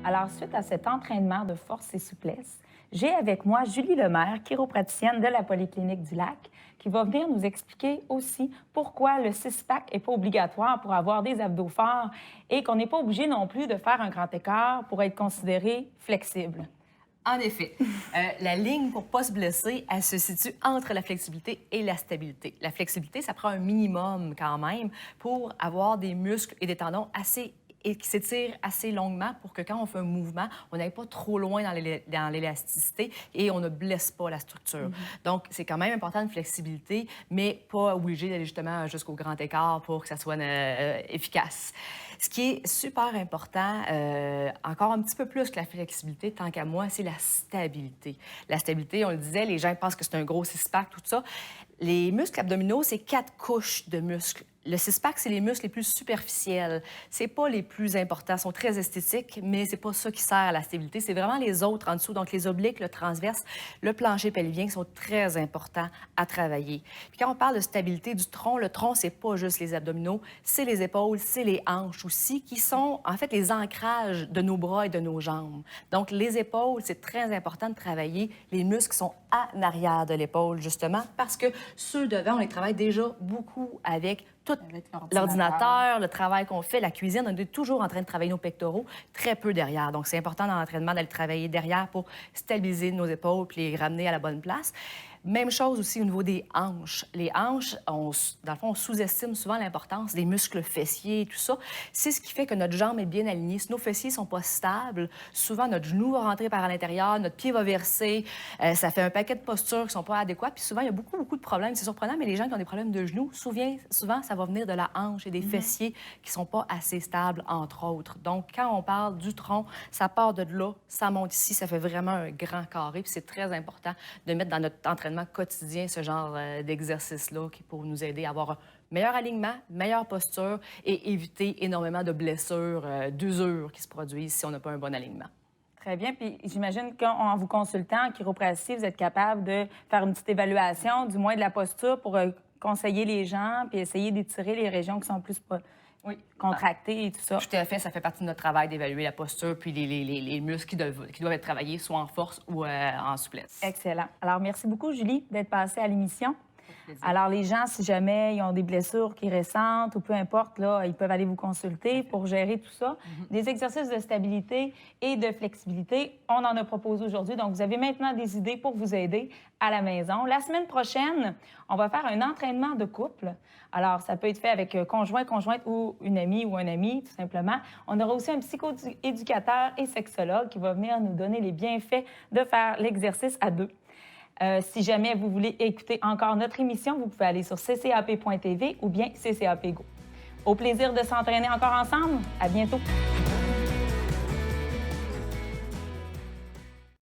Alors, suite à cet entraînement de force et souplesse, j'ai avec moi Julie Lemaire, chiropraticienne de la Polyclinique du Lac, qui va venir nous expliquer aussi pourquoi le six-pack n'est pas obligatoire pour avoir des abdos forts et qu'on n'est pas obligé non plus de faire un grand écart pour être considéré flexible. En effet, la ligne pour ne pas se blesser, elle se situe entre la flexibilité et la stabilité. La flexibilité, ça prend un minimum quand même pour avoir des muscles et des tendons assez et qui s'étirent assez longuement pour que quand on fait un mouvement, on n'aille pas trop loin dans l'élasticité et on ne blesse pas la structure. Donc, c'est quand même important une flexibilité, mais pas obligé d'aller justement jusqu'au grand écart pour que ça soit efficace. Ce qui est super important, encore un petit peu plus que la flexibilité, tant qu'à moi, c'est la stabilité. La stabilité, on le disait, les gens pensent que c'est un gros six-pack, tout ça. Les muscles abdominaux, c'est 4 couches de muscles. Le six-pack, c'est les muscles les plus superficiels. C'est pas les plus importants. Ils sont très esthétiques, mais c'est pas ça qui sert à la stabilité. C'est vraiment les autres en dessous. Donc, les obliques, le transverse, le plancher pelvien qui sont très importants à travailler. Puis quand on parle de stabilité du tronc, le tronc, c'est pas juste les abdominaux, c'est les épaules, c'est les hanches aussi, qui sont en fait les ancrages de nos bras et de nos jambes. Donc, les épaules, c'est très important de travailler les muscles qui sont en arrière de l'épaule, justement, parce que ceux devant, on les travaille déjà beaucoup avec tout l'ordinateur, le travail qu'on fait, la cuisine. On est toujours en train de travailler nos pectoraux, très peu derrière. Donc, c'est important dans l'entraînement d'aller travailler derrière pour stabiliser nos épaules puis les ramener à la bonne place. Même chose aussi au niveau des hanches. Les hanches, dans le fond, on sous-estime souvent l'importance des muscles fessiers et tout ça. C'est ce qui fait que notre jambe est bien alignée. Si nos fessiers ne sont pas stables, souvent notre genou va rentrer par l'intérieur, notre pied va verser. Ça fait un paquet de postures qui ne sont pas adéquates. Puis souvent, il y a beaucoup de problèmes. C'est surprenant, mais les gens qui ont des problèmes de genoux, souvent, ça va venir de la hanche et des fessiers qui ne sont pas assez stables, entre autres. Donc, quand on parle du tronc, ça part de là, ça monte ici, ça fait vraiment un grand carré. Puis c'est très important de mettre dans notre entraînement quotidien ce genre d'exercice-là qui pour nous aider à avoir un meilleur alignement, meilleure posture et éviter énormément de blessures, d'usures qui se produisent si on n'a pas un bon alignement. Très bien. Puis j'imagine qu'en vous consultant en chiropratie, vous êtes capable de faire une petite évaluation, du moins de la posture, pour conseiller les gens puis essayer d'étirer les régions qui sont plus Oui. contractées et tout ça. Tout à fait, ça fait partie de notre travail d'évaluer la posture puis les muscles qui doivent être travaillés soit en force ou en souplesse. Excellent. Alors, merci beaucoup, Julie, d'être passée à l'émission. Plaisir. Alors, les gens, si jamais ils ont des blessures qui récentes ou peu importe, là, ils peuvent aller vous consulter pour gérer tout ça. Des exercices de stabilité et de flexibilité, on en a proposé aujourd'hui. Donc, vous avez maintenant des idées pour vous aider à la maison. La semaine prochaine, on va faire un entraînement de couple. Alors, ça peut être fait avec conjoint, conjointe ou une amie ou un ami, tout simplement. On aura aussi un psychoéducateur et sexologue qui va venir nous donner les bienfaits de faire l'exercice à deux. Si jamais vous voulez écouter encore notre émission, vous pouvez aller sur ccap.tv ou bien ccap Go. Au plaisir de s'entraîner encore ensemble. À bientôt.